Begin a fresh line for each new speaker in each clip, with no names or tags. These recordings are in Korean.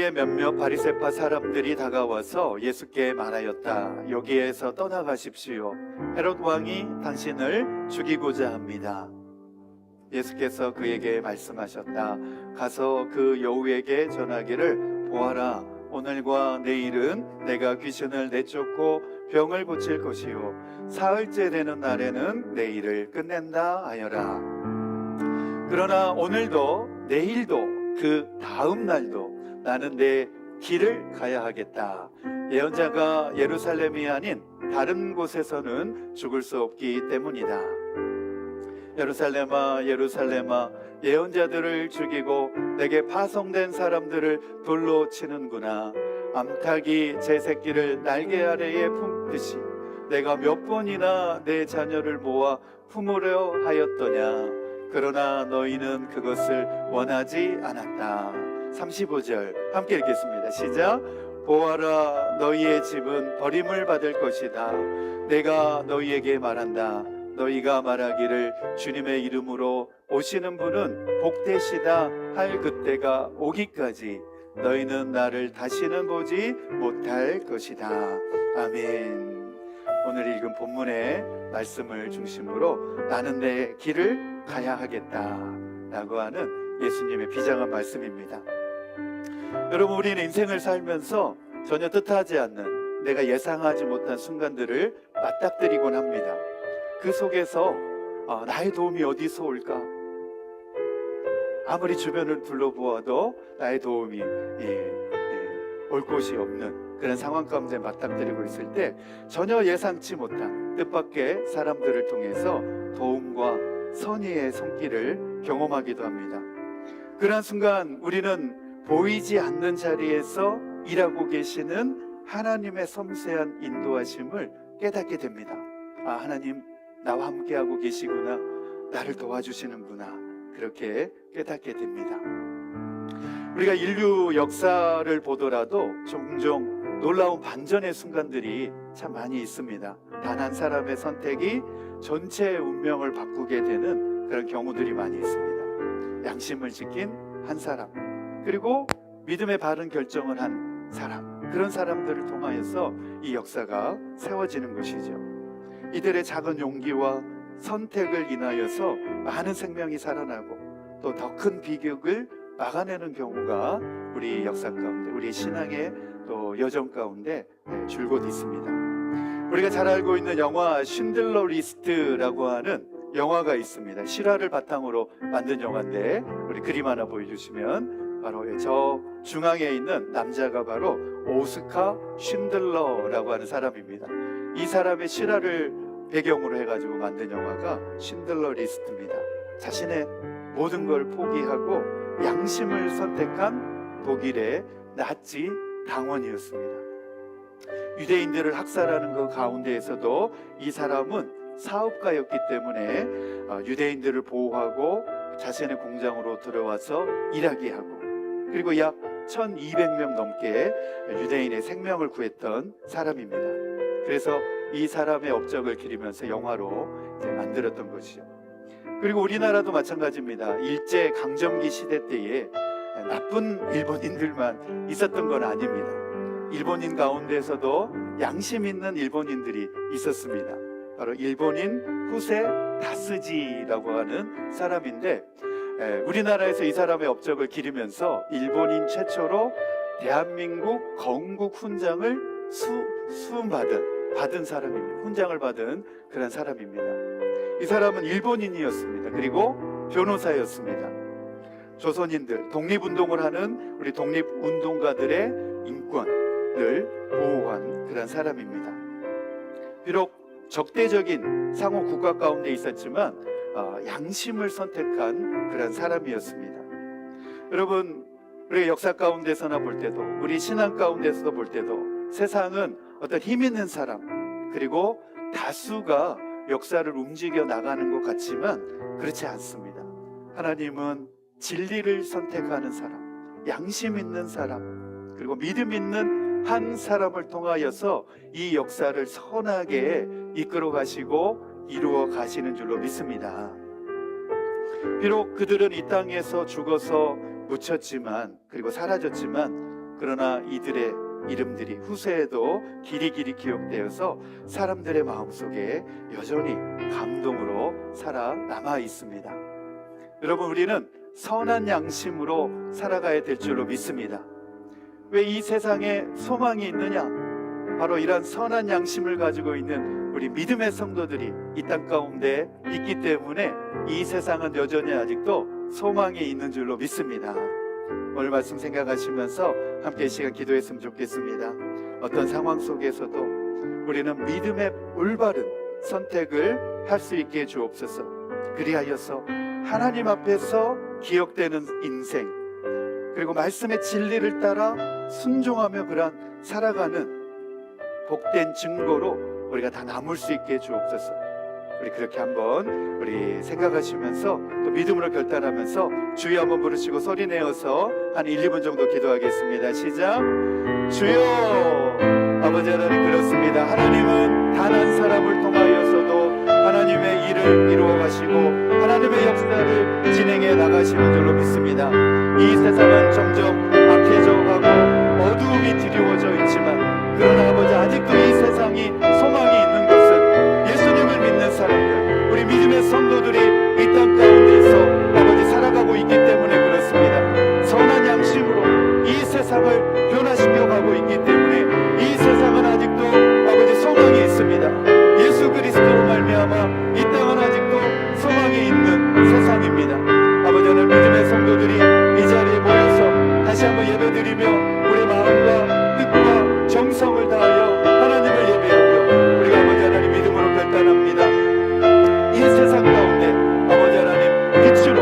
거기에 몇몇 바리새파 사람들이 다가와서 예수께 말하였다. 여기에서 떠나가십시오. 헤롯 왕이 당신을 죽이고자 합니다. 예수께서 그에게 말씀하셨다. 가서 그 여우에게 전하기를, 보아라, 오늘과 내일은 내가 귀신을 내쫓고 병을 고칠 것이요 사흘째 되는 날에는 내 일을 끝낸다 하여라. 그러나 오늘도 내일도 그 다음 날도 나는 내 길을 가야 하겠다. 예언자가 예루살렘이 아닌 다른 곳에서는 죽을 수 없기 때문이다. 예루살렘아, 예루살렘아, 예언자들을 죽이고 내게 파송된 사람들을 돌로 치는구나. 암탉이 제 새끼를 날개 아래에 품듯이 내가 몇 번이나 내 자녀를 모아 품으려 하였더냐. 그러나 너희는 그것을 원하지 않았다. 35절 함께 읽겠습니다. 시작. 보아라, 너희의 집은 버림을 받을 것이다. 내가 너희에게 말한다. 너희가 말하기를 주님의 이름으로 오시는 분은 복되시다 할 그때가 오기까지 너희는 나를 다시는 보지 못할 것이다. 아멘. 오늘 읽은 본문의 말씀을 중심으로 나는 내 길을 가야 하겠다 라고 하는 예수님의 비장한 말씀입니다. 여러분, 우리는 인생을 살면서 전혀 뜻하지 않는, 내가 예상하지 못한 순간들을 맞닥뜨리곤 합니다. 그 속에서 나의 도움이 어디서 올까? 아무리 주변을 둘러보아도 나의 도움이 올 곳이 없는 그런 상황 가운데 맞닥뜨리고 있을 때 전혀 예상치 못한 뜻밖의 사람들을 통해서 도움과 선의의 손길을 경험하기도 합니다. 그러한 순간 우리는 보이지 않는 자리에서 일하고 계시는 하나님의 섬세한 인도하심을 깨닫게 됩니다. 아, 하나님 나와 함께하고 계시구나, 나를 도와주시는구나, 그렇게 깨닫게 됩니다. 우리가 인류 역사를 보더라도 종종 놀라운 반전의 순간들이 참 많이 있습니다. 단 한 사람의 선택이 전체의 운명을 바꾸게 되는 그런 경우들이 많이 있습니다. 양심을 지킨 한 사람, 그리고 믿음의 바른 결정을 한 사람, 그런 사람들을 통하여서 이 역사가 세워지는 것이죠. 이들의 작은 용기와 선택을 인하여서 많은 생명이 살아나고 또 더 큰 비극을 막아내는 경우가 우리 역사 가운데, 우리 신앙의 또 여정 가운데 줄곧 있습니다. 우리가 잘 알고 있는 영화 쉰들러 리스트라고 하는 영화가 있습니다. 실화를 바탕으로 만든 영화인데, 우리 그림 하나 보여주시면 바로 저 중앙에 있는 남자가 바로 오스카 쉰들러라고 하는 사람입니다. 이 사람의 실화를 배경으로 해가지고 만든 영화가 쉰들러 리스트입니다. 자신의 모든 걸 포기하고 양심을 선택한 독일의 나치 당원이었습니다. 유대인들을 학살하는 그 가운데에서도 이 사람은 사업가였기 때문에 유대인들을 보호하고 자신의 공장으로 들어와서 일하게 하고, 그리고 약 1200명 넘게 유대인의 생명을 구했던 사람입니다. 그래서 이 사람의 업적을 기리면서 영화로 만들었던 것이죠. 그리고 우리나라도 마찬가지입니다. 일제 강점기 시대 때에 나쁜 일본인들만 있었던 건 아닙니다. 일본인 가운데서도 양심 있는 일본인들이 있었습니다. 바로 일본인 후세 다스지라고 하는 사람인데, 우리나라에서 이 사람의 업적을 기리면서 일본인 최초로 대한민국 건국 훈장을 받은 사람입니다. 훈장을 받은 그런 사람입니다. 이 사람은 일본인이었습니다. 그리고 변호사였습니다. 조선인들, 독립운동을 하는 우리 독립운동가들의 인권을 보호한 그런 사람입니다. 비록 적대적인 상호 국가 가운데 있었지만 양심을 선택한 그런 사람이었습니다. 여러분, 우리 역사 가운데서나 볼 때도, 우리 신앙 가운데서도 볼 때도 세상은 어떤 힘 있는 사람, 그리고 다수가 역사를 움직여 나가는 것 같지만 그렇지 않습니다. 하나님은 진리를 선택하는 사람, 양심 있는 사람, 그리고 믿음 있는 한 사람을 통하여서 이 역사를 선하게 이끌어 가시고 이루어 가시는 줄로 믿습니다. 비록 그들은 이 땅에서 죽어서 묻혔지만, 그리고 사라졌지만 그러나 이들의 이름들이 후세에도 길이 기억되어서 사람들의 마음속에 여전히 감동으로 살아남아 있습니다. 여러분, 우리는 선한 양심으로 살아가야 될 줄로 믿습니다. 왜 이 세상에 소망이 있느냐? 바로 이런 선한 양심을 가지고 있는 우리 믿음의 성도들이 이 땅 가운데 있기 때문에 이 세상은 여전히 아직도 소망이 있는 줄로 믿습니다. 오늘 말씀 생각하시면서 함께 이 시간 기도했으면 좋겠습니다. 어떤 상황 속에서도 우리는 믿음의 올바른 선택을 할 수 있게 해 주옵소서. 그리하여서 하나님 앞에서 기억되는 인생, 그리고 말씀의 진리를 따라 순종하며 그런 살아가는 복된 증거로 우리가 다 남을 수 있게 해 주옵소서. 우리 그렇게 한번 우리 생각하시면서 또 믿음으로 결단하면서 주여 한번 부르시고 소리 내어서 한 1, 2분 정도 기도하겠습니다. 시작. 주여. 아버지 하나님, 그렇습니다. 하나님은 단 한 사람을 통하여서도 하나님의 일을 이루어 가시고 하나님의 역사를 진행해 나가시는 줄로 믿습니다. 이 세상은 점점 악해져 가고 어두움이 드리워져 있지만, 그러나 아버지, 아직도 이 세상이 소망이 있는 것은 예수님을 믿는 사람들, 우리 믿음의 성도들이 이 땅 가운데서 아버지 살아가고 있기 때문에 그렇습니다. 선한 양심으로 이 세상을 변화시켜 가고 있기 때문에 이 세상은 아직도 아버지 소망이 있습니다. 예수 그리스도로 말미암아 이 땅은 아직도 소망이 있는 세상입니다. 아버지, 오늘 믿음의 성도들이 이 자리에 모여서 다시 한번 예배드리며 우리 마음과 뜻과 정성을 다하여 하나님을 예배하며 우리가 아버지 하나님 믿음으로 결단합니다. 이 세상 가운데 아버지 하나님 빛으로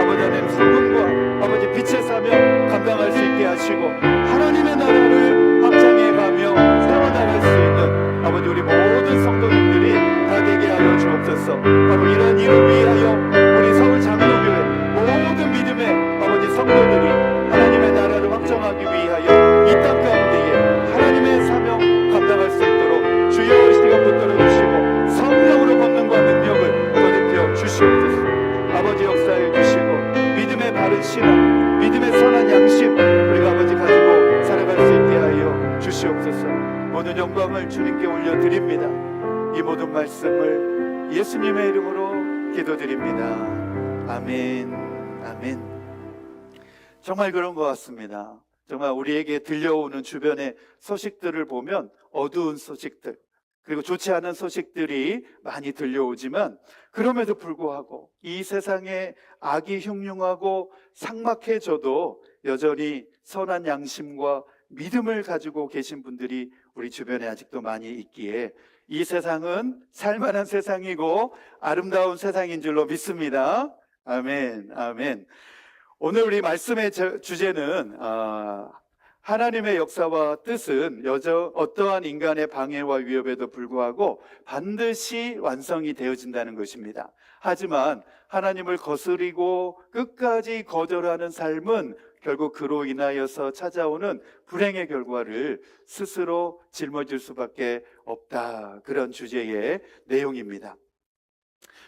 아버지 하나님 소금과 아버지 빛의 사명 감당할 수 있게 하시고 하나님의 나라를 확장해 가며 세워나갈 수 있는 아버지 우리 모든 성도님들이 다 되게 하여 주옵소서. 바로 이런 일을 위하여 우리 서울 장로교회 모든 믿음의 아버지 성도들이 하나님의 나라를 확정하기 위하여 이 땅 가운데에 하나님의 사명 감당할 수 있도록 주여 이 시간 붙들어 주시고 성령으로 권능과 능력을 더입혀 주시옵소서. 아버지 역사해 주시고 믿음의 바른 신앙, 믿음의 선한 양심 우리가 아버지 가지고 살아갈 수 있게 하여 주시옵소서. 모든 영광을 주님께 올려드립니다. 이 모든 말씀을 예수님의 이름으로 기도드립니다. 아멘. 아멘. 정말 그런 것 같습니다. 정말 우리에게 들려오는 주변의 소식들을 보면 어두운 소식들, 그리고 좋지 않은 소식들이 많이 들려오지만, 그럼에도 불구하고 이 세상에 악이 흉흉하고 삭막해져도 여전히 선한 양심과 믿음을 가지고 계신 분들이 우리 주변에 아직도 많이 있기에 이 세상은 살만한 세상이고 아름다운 세상인 줄로 믿습니다. 아멘, 아멘. 오늘 우리 말씀의 주제는 하나님의 역사와 뜻은 어떠한 인간의 방해와 위협에도 불구하고 반드시 완성이 되어진다는 것입니다. 하지만 하나님을 거스리고 끝까지 거절하는 삶은 결국 그로 인하여서 찾아오는 불행의 결과를 스스로 짊어질 수밖에 없다. 그런 주제의 내용입니다.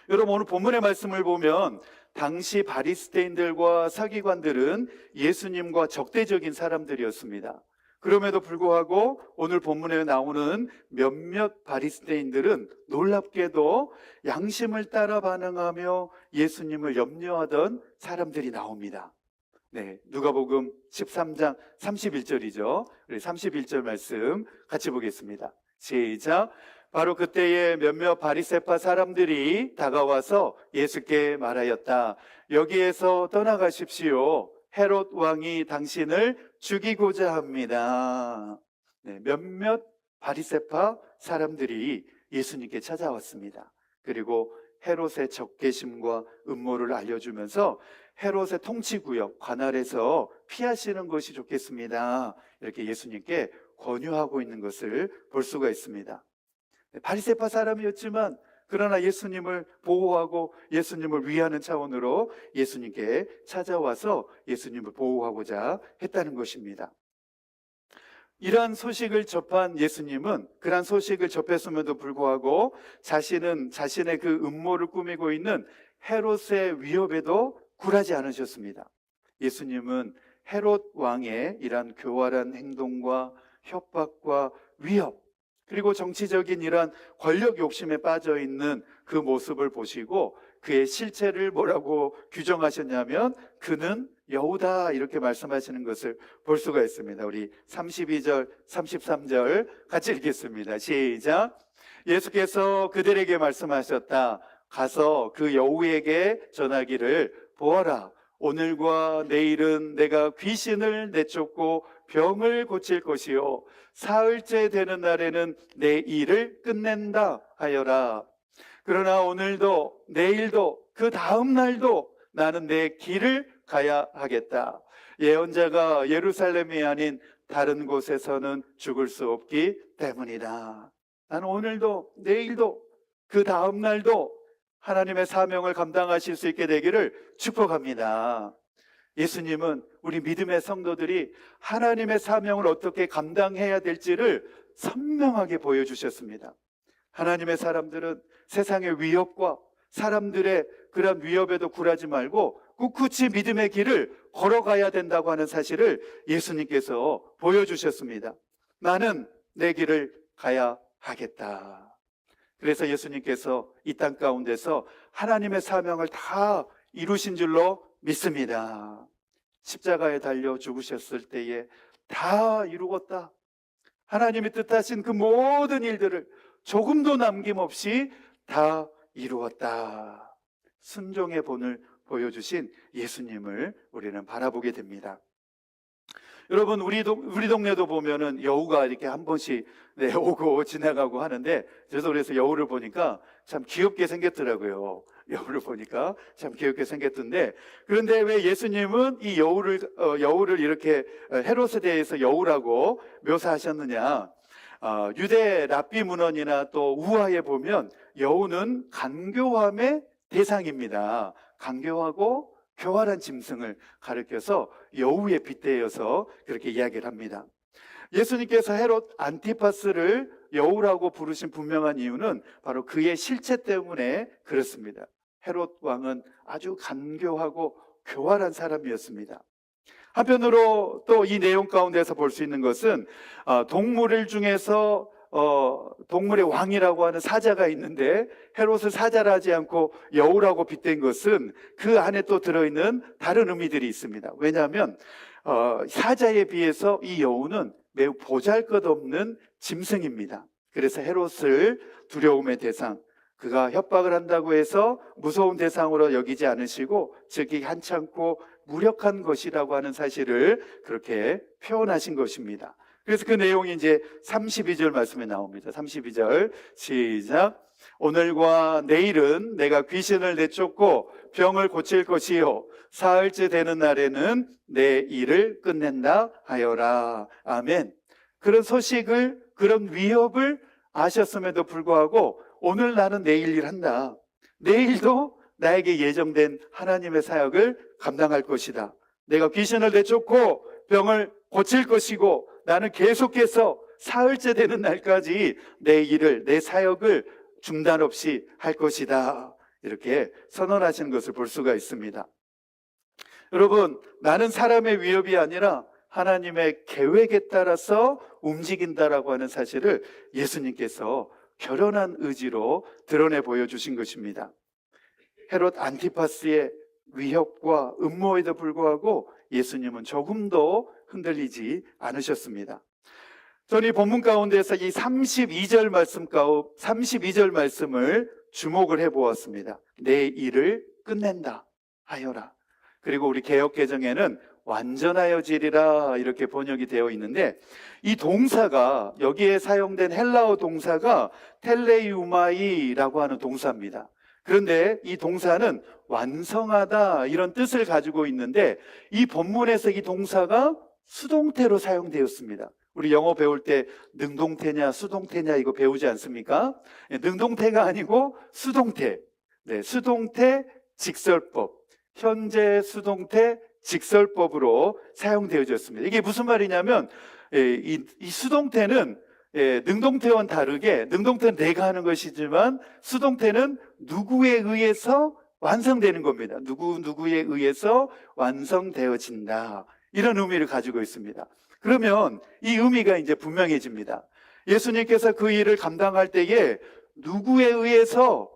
여러분, 오늘 본문의 말씀을 보면 당시 바리새인들과 서기관들은 예수님과 적대적인 사람들이었습니다. 그럼에도 불구하고 오늘 본문에 나오는 몇몇 바리새인들은 놀랍게도 양심을 따라 반응하며 예수님을 염려하던 사람들이 나옵니다. 네, 누가복음 13장 31절이죠. 우리 31절 말씀 같이 보겠습니다. 시작. 바로 그때에 몇몇 바리새파 사람들이 다가와서 예수께 말하였다. 여기에서 떠나가십시오. 헤롯 왕이 당신을 죽이고자 합니다. 네, 몇몇 바리새파 사람들이 예수님께 찾아왔습니다. 그리고 헤롯의 적개심과 음모를 알려주면서 헤롯의 통치구역 관할에서 피하시는 것이 좋겠습니다. 이렇게 예수님께 권유하고 있는 것을 볼 수가 있습니다. 바리새파 사람이었지만 그러나 예수님을 보호하고 예수님을 위하는 차원으로 예수님께 찾아와서 예수님을 보호하고자 했다는 것입니다. 이러한 소식을 접한 예수님은 그러한 소식을 접했음에도 불구하고 자신은 자신의 그 음모를 꾸미고 있는 헤롯의 위협에도 굴하지 않으셨습니다. 예수님은 헤롯 왕의 이러한 교활한 행동과 협박과 위협, 그리고 정치적인 이러한 권력 욕심에 빠져 있는 그 모습을 보시고 그의 실체를 뭐라고 규정하셨냐면 그는 여우다, 이렇게 말씀하시는 것을 볼 수가 있습니다. 우리 32절, 33절 같이 읽겠습니다. 시작. 예수께서 그들에게 말씀하셨다. 가서 그 여우에게 전하기를, 보아라, 오늘과 내일은 내가 귀신을 내쫓고 병을 고칠 것이요 사흘째 되는 날에는 내 일을 끝낸다 하여라. 그러나 오늘도 내일도 그 다음 날도 나는 내 길을 가야 하겠다. 예언자가 예루살렘이 아닌 다른 곳에서는 죽을 수 없기 때문이다. 나는 오늘도 내일도 그 다음 날도 하나님의 사명을 감당하실 수 있게 되기를 축복합니다. 예수님은 우리 믿음의 성도들이 하나님의 사명을 어떻게 감당해야 될지를 선명하게 보여주셨습니다. 하나님의 사람들은 세상의 위협과 사람들의 그런 위협에도 굴하지 말고 꿋꿋이 믿음의 길을 걸어가야 된다고 하는 사실을 예수님께서 보여주셨습니다. 나는 내 길을 가야 하겠다. 그래서 예수님께서 이 땅 가운데서 하나님의 사명을 다 이루신 줄로 믿습니다. 십자가에 달려 죽으셨을 때에 다 이루었다. 하나님이 뜻하신 그 모든 일들을 조금도 남김없이 다 이루었다. 순종의 본을 보여주신 예수님을 우리는 바라보게 됩니다. 여러분, 우리 동네도 보면은 여우가 이렇게 한 번씩 오고 지나가고 하는데, 저도 그래서 여우를 보니까 참 귀엽게 생겼더라고요. 여우를 보니까 참 귀엽게 생겼던데, 그런데 왜 예수님은 이 여우를 이렇게 헤롯에 대해서 여우라고 묘사하셨느냐? 유대 랍비 문헌이나 또 우화에 보면 여우는 간교함의 대상입니다. 간교하고 교활한 짐승을 가리켜서 여우에 빗대어서 그렇게 이야기를 합니다. 예수님께서 헤롯 안티파스를 여우라고 부르신 분명한 이유는 바로 그의 실체 때문에 그렇습니다. 헤롯 왕은 아주 간교하고 교활한 사람이었습니다. 한편으로 또 이 내용 가운데서 볼 수 있는 것은 동물 중에서 동물의 왕이라고 하는 사자가 있는데 헤롯을 사자라 하지 않고 여우라고 빗댄 것은 그 안에 또 들어있는 다른 의미들이 있습니다. 왜냐하면 사자에 비해서 이 여우는 매우 보잘것없는 짐승입니다. 그래서 헤롯을 두려움의 대상, 그가 협박을 한다고 해서 무서운 대상으로 여기지 않으시고 즉이 한창고 무력한 것이라고 하는 사실을 그렇게 표현하신 것입니다. 그래서 그 내용이 이제 32절 말씀에 나옵니다. 32절 시작. 오늘과 내일은 내가 귀신을 내쫓고 병을 고칠 것이요 사흘째 되는 날에는 내 일을 끝낸다 하여라. 아멘. 그런 소식을, 그런 위협을 아셨음에도 불구하고 오늘 나는 내일 일한다. 내일도 나에게 예정된 하나님의 사역을 감당할 것이다. 내가 귀신을 내쫓고 병을 고칠 것이고 나는 계속해서 사흘째 되는 날까지 내 일을, 내 사역을 중단 없이 할 것이다. 이렇게 선언하시는 것을 볼 수가 있습니다. 여러분, 나는 사람의 위협이 아니라 하나님의 계획에 따라서 움직인다라고 하는 사실을 예수님께서 결연한 의지로 드러내 보여주신 것입니다. 헤롯 안티파스의 위협과 음모에도 불구하고 예수님은 조금도 흔들리지 않으셨습니다. 저는 이 본문 가운데서 이 32절 말씀을 주목을 해보았습니다. 내 일을 끝낸다 하여라. 그리고 우리 개역개정에는 완전하여지리라 이렇게 번역이 되어 있는데, 이 동사가, 여기에 사용된 헬라어 동사가 텔레유마이라고 하는 동사입니다. 그런데 이 동사는 완성하다 이런 뜻을 가지고 있는데, 이 본문에서 이 동사가 수동태로 사용되었습니다. 우리 영어 배울 때 능동태냐 수동태냐 이거 배우지 않습니까? 능동태가 아니고 수동태. 네, 수동태 직설법, 현재 수동태 직설법으로 사용되어졌습니다. 이게 무슨 말이냐면 이 수동태는 능동태와는 다르게, 능동태는 내가 하는 것이지만 수동태는 누구에 의해서 완성되는 겁니다. 누구에 의해서 완성되어진다. 이런 의미를 가지고 있습니다. 그러면 이 의미가 이제 분명해집니다. 예수님께서 그 일을 감당할 때에 누구에 의해서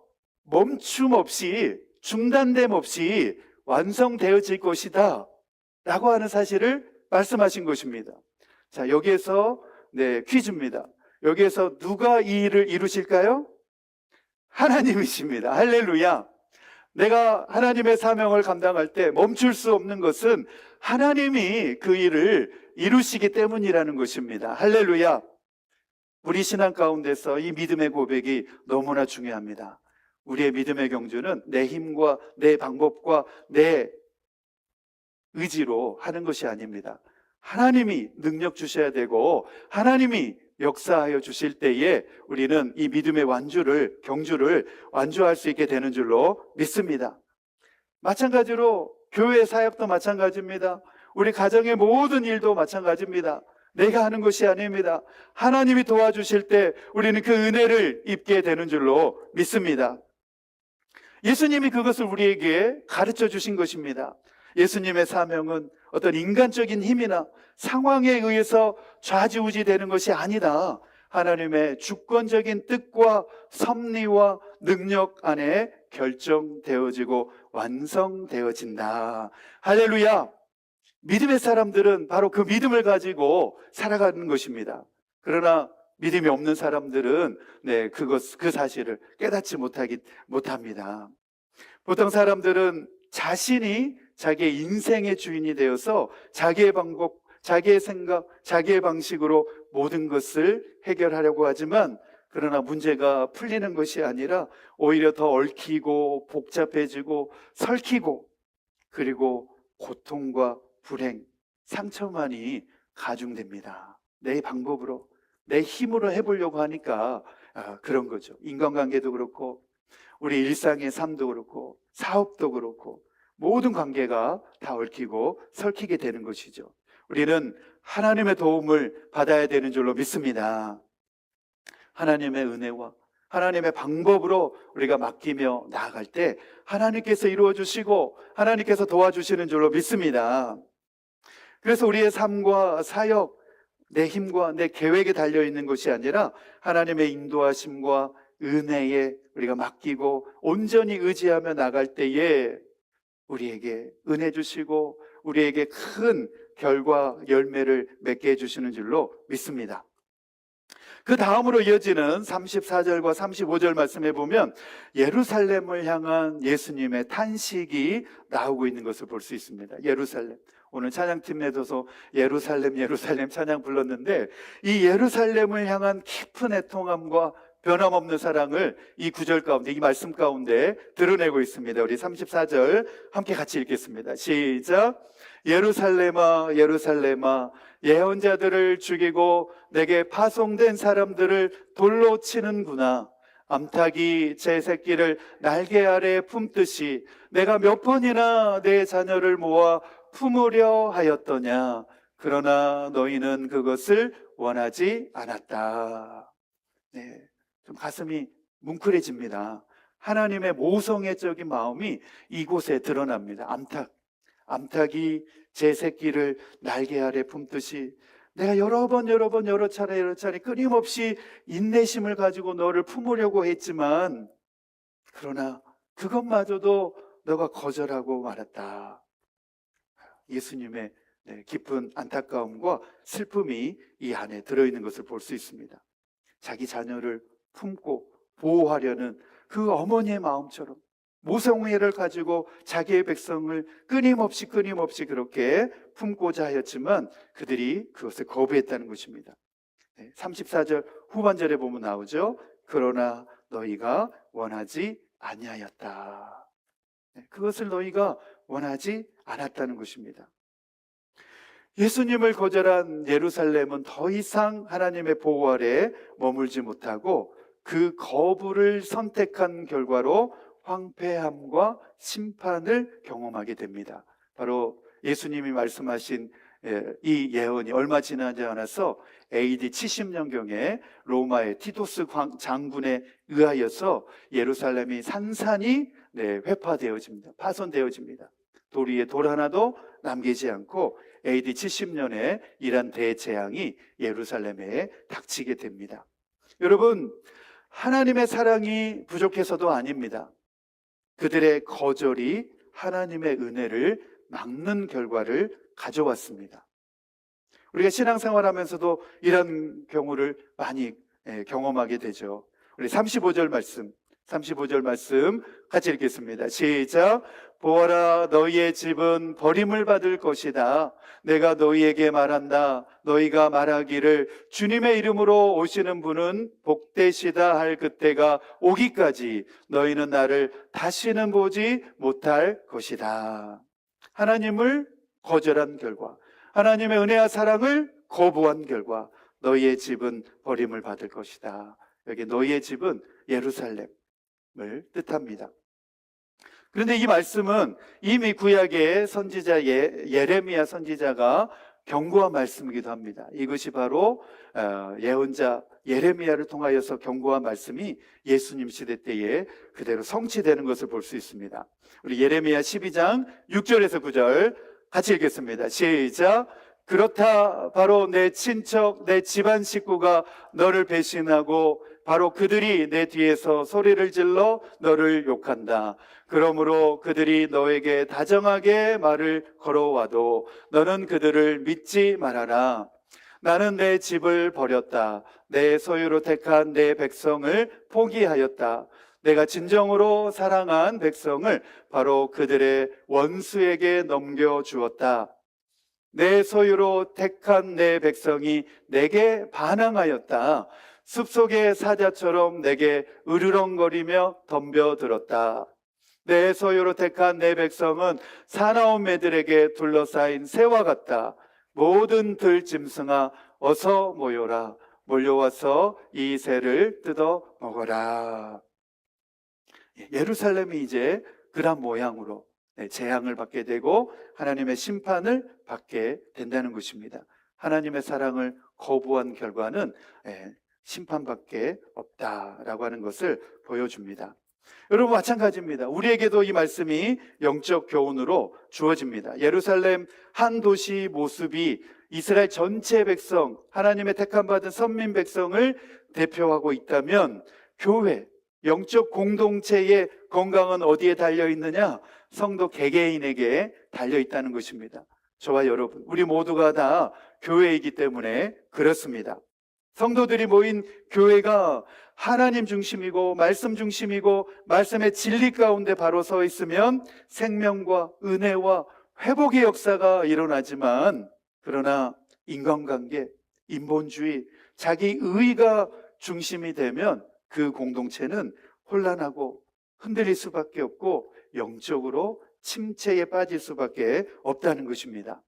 멈춤 없이 중단됨 없이 완성되어질 것이다 라고 하는 사실을 말씀하신 것입니다. 자, 여기에서 퀴즈입니다. 여기에서 누가 이 일을 이루실까요? 하나님이십니다. 할렐루야. 내가 하나님의 사명을 감당할 때 멈출 수 없는 것은 하나님이 그 일을 이루시기 때문이라는 것입니다. 할렐루야. 우리 신앙 가운데서 이 믿음의 고백이 너무나 중요합니다. 우리의 믿음의 경주는 내 힘과 내 방법과 내 의지로 하는 것이 아닙니다. 하나님이 능력 주셔야 되고 하나님이 역사하여 주실 때에 우리는 이 믿음의 경주를 완주할 수 있게 되는 줄로 믿습니다. 마찬가지로 교회 사역도 마찬가지입니다. 우리 가정의 모든 일도 마찬가지입니다. 내가 하는 것이 아닙니다. 하나님이 도와주실 때 우리는 그 은혜를 입게 되는 줄로 믿습니다. 예수님이 그것을 우리에게 가르쳐 주신 것입니다. 예수님의 사명은 어떤 인간적인 힘이나 상황에 의해서 좌지우지 되는 것이 아니다. 하나님의 주권적인 뜻과 섭리와 능력 안에 결정되어지고 완성되어진다. 할렐루야. 믿음의 사람들은 바로 그 믿음을 가지고 살아가는 것입니다. 그러나 믿음이 없는 사람들은 그 사실을 깨닫지 못합니다. 보통 사람들은 자신이 자기의 인생의 주인이 되어서 자기의 방법, 자기의 생각, 자기의 방식으로 모든 것을 해결하려고 하지만 그러나 문제가 풀리는 것이 아니라 오히려 더 얽히고 복잡해지고 설키고 그리고 고통과 불행, 상처만이 가중됩니다. 내 방법으로, 내 힘으로 해보려고 하니까 그런 거죠. 인간관계도 그렇고 우리 일상의 삶도 그렇고 사업도 그렇고 모든 관계가 다 얽히고 설키게 되는 것이죠. 우리는 하나님의 도움을 받아야 되는 줄로 믿습니다. 하나님의 은혜와 하나님의 방법으로 우리가 맡기며 나아갈 때 하나님께서 이루어 주시고 하나님께서 도와주시는 줄로 믿습니다. 그래서 우리의 삶과 사역, 내 힘과 내 계획에 달려있는 것이 아니라 하나님의 인도하심과 은혜에 우리가 맡기고 온전히 의지하며 나갈 때에 우리에게 은혜 주시고 우리에게 큰 결과 열매를 맺게 해주시는 줄로 믿습니다. 그 다음으로 이어지는 34절과 35절 말씀해 보면 예루살렘을 향한 예수님의 탄식이 나오고 있는 것을 볼 수 있습니다. 예루살렘. 오늘 찬양팀에서도 예루살렘 찬양 불렀는데 이 예루살렘을 향한 깊은 애통함과 변함없는 사랑을 이 구절 가운데, 이 말씀 가운데 드러내고 있습니다. 우리 34절 함께 같이 읽겠습니다. 시작. 예루살렘아 예루살렘아 예언자들을 죽이고 내게 파송된 사람들을 돌로 치는구나. 암탉이 제 새끼를 날개 아래 품듯이 내가 몇 번이나 내 자녀를 모아 품으려 하였더냐. 그러나 너희는 그것을 원하지 않았다. 좀 가슴이 뭉클해집니다. 하나님의 모성애적인 마음이 이곳에 드러납니다. 암탉이 제 새끼를 날개 아래 품듯이 내가 여러 차례 끊임없이 인내심을 가지고 너를 품으려고 했지만 그러나 그것마저도 너가 거절하고 말았다. 예수님의 깊은 안타까움과 슬픔이 이 안에 들어있는 것을 볼 수 있습니다. 자기 자녀를 품고 보호하려는 그 어머니의 마음처럼 모성애를 가지고 자기의 백성을 끊임없이 그렇게 품고자 하였지만 그들이 그것을 거부했다는 것입니다. 34절 후반절에 보면 나오죠. 그러나 너희가 원하지 아니하였다. 그것을 너희가 원하지 않았다는 것입니다. 예수님을 거절한 예루살렘은 더 이상 하나님의 보호 아래 머물지 못하고 그 거부를 선택한 결과로 황폐함과 심판을 경험하게 됩니다. 바로 예수님이 말씀하신 이 예언이 얼마 지나지 않아서 AD 70년경에 로마의 티토스 장군에 의하여서 예루살렘이 산산이 회파되어집니다. 파손되어집니다. 돌 위에 돌 하나도 남기지 않고 AD 70년에 이란 대재앙이 예루살렘에 닥치게 됩니다. 여러분, 하나님의 사랑이 부족해서도 아닙니다. 그들의 거절이 하나님의 은혜를 막는 결과를 가져왔습니다. 우리가 신앙생활하면서도 이런 경우를 많이 경험하게 되죠. 우리 35절 말씀 같이 읽겠습니다. 시작. 보아라, 너희의 집은 버림을 받을 것이다. 내가 너희에게 말한다. 너희가 말하기를 주님의 이름으로 오시는 분은 복되시다 할 그때가 오기까지 너희는 나를 다시는 보지 못할 것이다. 하나님을 거절한 결과, 하나님의 은혜와 사랑을 거부한 결과 너희의 집은 버림을 받을 것이다. 여기 너희의 집은 예루살렘을 뜻합니다. 그런데 이 말씀은 이미 구약의 선지자 예레미야 선지자가 경고한 말씀이기도 합니다. 이것이 바로 예언자 예레미야를 통하여서 경고한 말씀이 예수님 시대 때에 그대로 성취되는 것을 볼 수 있습니다. 우리 예레미야 12장 6절에서 9절 같이 읽겠습니다. 시작. 그렇다, 바로 내 친척, 내 집안 식구가 너를 배신하고 바로 그들이 내 뒤에서 소리를 질러 너를 욕한다. 그러므로 그들이 너에게 다정하게 말을 걸어와도 너는 그들을 믿지 말아라. 나는 내 집을 버렸다. 내 소유로 택한 내 백성을 포기하였다. 내가 진정으로 사랑한 백성을 바로 그들의 원수에게 넘겨주었다. 내 소유로 택한 내 백성이 내게 반항하였다. 숲속의 사자처럼 내게 으르렁거리며 덤벼들었다. 내 소유로 택한 내 백성은 사나운 매들에게 둘러싸인 새와 같다. 모든 들짐승아 어서 모여라. 몰려와서 이 새를 뜯어 먹어라. 예루살렘이 이제 그런 모양으로 재앙을 받게 되고 하나님의 심판을 받게 된다는 것입니다. 하나님의 사랑을 거부한 결과는 심판밖에 없다라고 하는 것을 보여줍니다. 여러분, 마찬가지입니다. 우리에게도 이 말씀이 영적 교훈으로 주어집니다. 예루살렘 한 도시 모습이 이스라엘 전체 백성, 하나님의 택함받은 선민 백성을 대표하고 있다면 교회, 영적 공동체의 건강은 어디에 달려있느냐? 성도 개개인에게 달려있다는 것입니다. 저와 여러분, 우리 모두가 다 교회이기 때문에 그렇습니다. 성도들이 모인 교회가 하나님 중심이고 말씀 중심이고 말씀의 진리 가운데 바로 서 있으면 생명과 은혜와 회복의 역사가 일어나지만, 그러나 인간관계, 인본주의, 자기 의가 중심이 되면 그 공동체는 혼란하고 흔들릴 수밖에 없고 영적으로 침체에 빠질 수밖에 없다는 것입니다.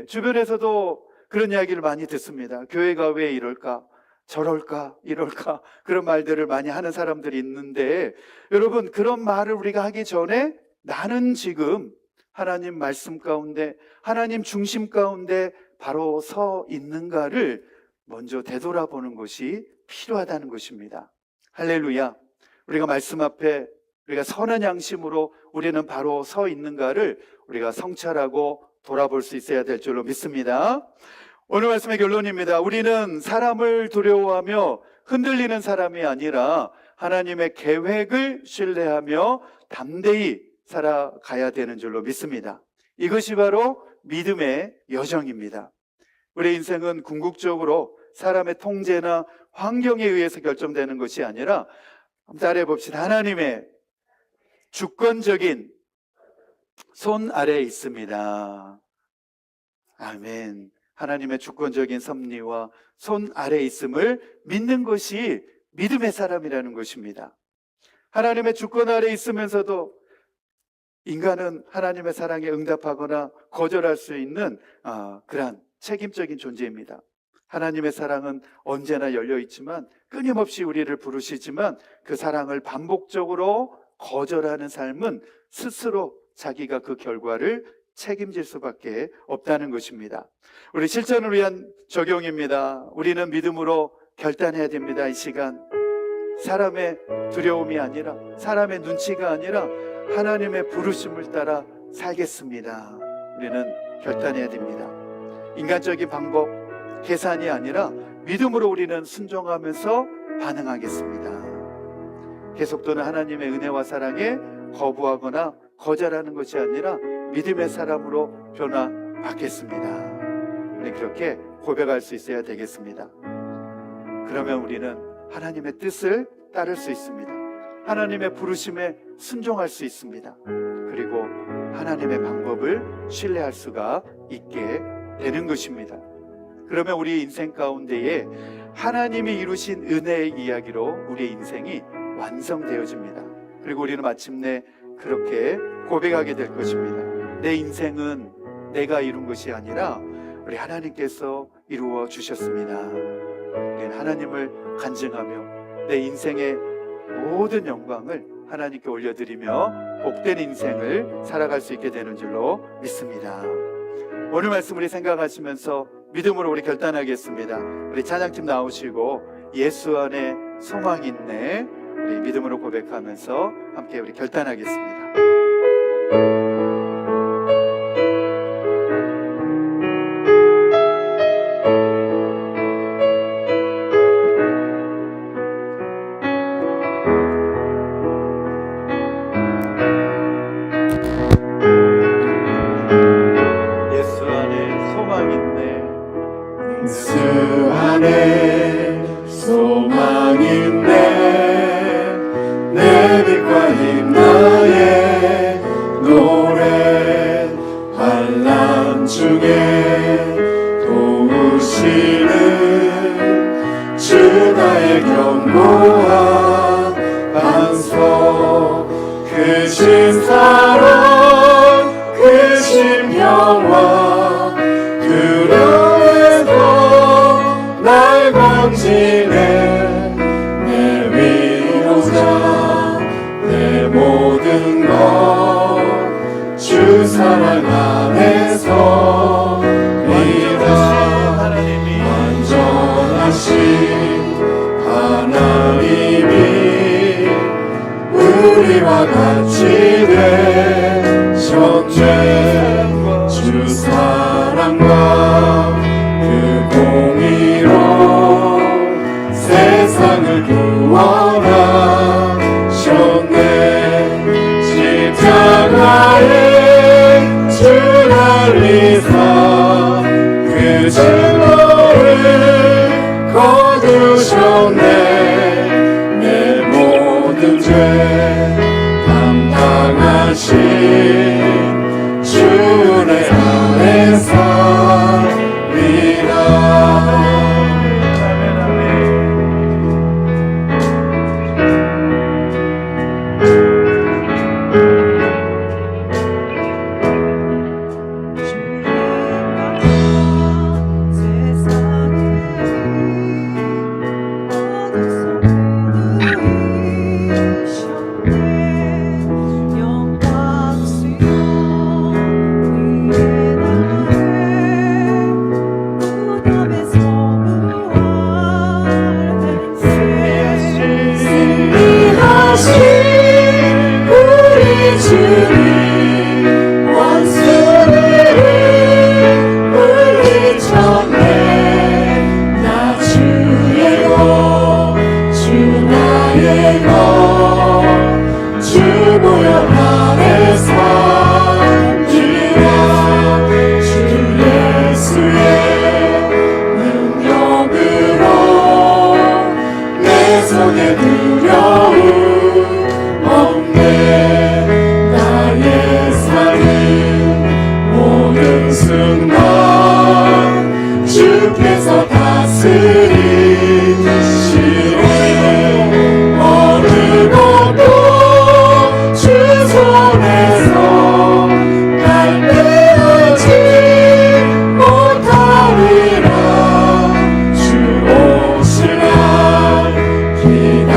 주변에서도 그런 이야기를 많이 듣습니다. 교회가 왜 이럴까? 저럴까? 이럴까? 그런 말들을 많이 하는 사람들이 있는데, 여러분, 그런 말을 우리가 하기 전에 나는 지금 하나님 말씀 가운데, 하나님 중심 가운데 바로 서 있는가를 먼저 되돌아보는 것이 필요하다는 것입니다. 할렐루야. 우리가 말씀 앞에 우리가 선한 양심으로 우리는 바로 서 있는가를 우리가 성찰하고 돌아볼 수 있어야 될 줄로 믿습니다. 오늘 말씀의 결론입니다. 우리는 사람을 두려워하며 흔들리는 사람이 아니라 하나님의 계획을 신뢰하며 담대히 살아가야 되는 줄로 믿습니다. 이것이 바로 믿음의 여정입니다. 우리의 인생은 궁극적으로 사람의 통제나 환경에 의해서 결정되는 것이 아니라, 한번 따라해 봅시다. 하나님의 주권적인 손 아래에 있습니다. 아멘. 하나님의 주권적인 섭리와 손 아래에 있음을 믿는 것이 믿음의 사람이라는 것입니다. 하나님의 주권 아래에 있으면서도 인간은 하나님의 사랑에 응답하거나 거절할 수 있는 그러한 책임적인 존재입니다. 하나님의 사랑은 언제나 열려있지만 끊임없이 우리를 부르시지만 그 사랑을 반복적으로 거절하는 삶은 스스로 자기가 그 결과를 책임질 수밖에 없다는 것입니다. 우리 실천을 위한 적용입니다. 우리는 믿음으로 결단해야 됩니다. 이 시간 사람의 두려움이 아니라, 사람의 눈치가 아니라 하나님의 부르심을 따라 살겠습니다. 우리는 결단해야 됩니다. 인간적인 방법, 계산이 아니라 믿음으로 우리는 순종하면서 반응하겠습니다. 계속되는 하나님의 은혜와 사랑에 거부하거나 거절하는 것이 아니라 믿음의 사람으로 변화받겠습니다. 우리 그렇게 고백할 수 있어야 되겠습니다. 그러면 우리는 하나님의 뜻을 따를 수 있습니다. 하나님의 부르심에 순종할 수 있습니다. 그리고 하나님의 방법을 신뢰할 수가 있게 되는 것입니다. 그러면 우리 인생 가운데에 하나님이 이루신 은혜의 이야기로 우리의 인생이 완성되어집니다. 그리고 우리는 마침내 그렇게 고백하게 될 것입니다. 내 인생은 내가 이룬 것이 아니라 우리 하나님께서 이루어 주셨습니다. 우리는 하나님을 간증하며 내 인생의 모든 영광을 하나님께 올려드리며 복된 인생을 살아갈 수 있게 되는 줄로 믿습니다. 오늘 말씀 우리 생각하시면서 믿음으로 우리 결단하겠습니다. 우리 찬양팀 나오시고 예수 안에 소망이 있네, 우리 믿음으로 고백하면서 함께 우리 결단하겠습니다.
예수 안에 소망 있네. 내 빛과 힘 나의 노래. 환난 중에 도우시는 주 나의 견고한 반석. 크신 사랑 크신 평화 두려움에도 날 건지네. 내 위로자 내 모든 것 주 사랑 안에서 완전하신 하나님이 우리와 같이 되셨네. 주 사랑과 그 공의로 세상을 구원하셨네. 십자가에 주 날리사 그 증거를 거두셨네. 내 모든 죄 담당하신 주의 안에 살리라. 기다리라.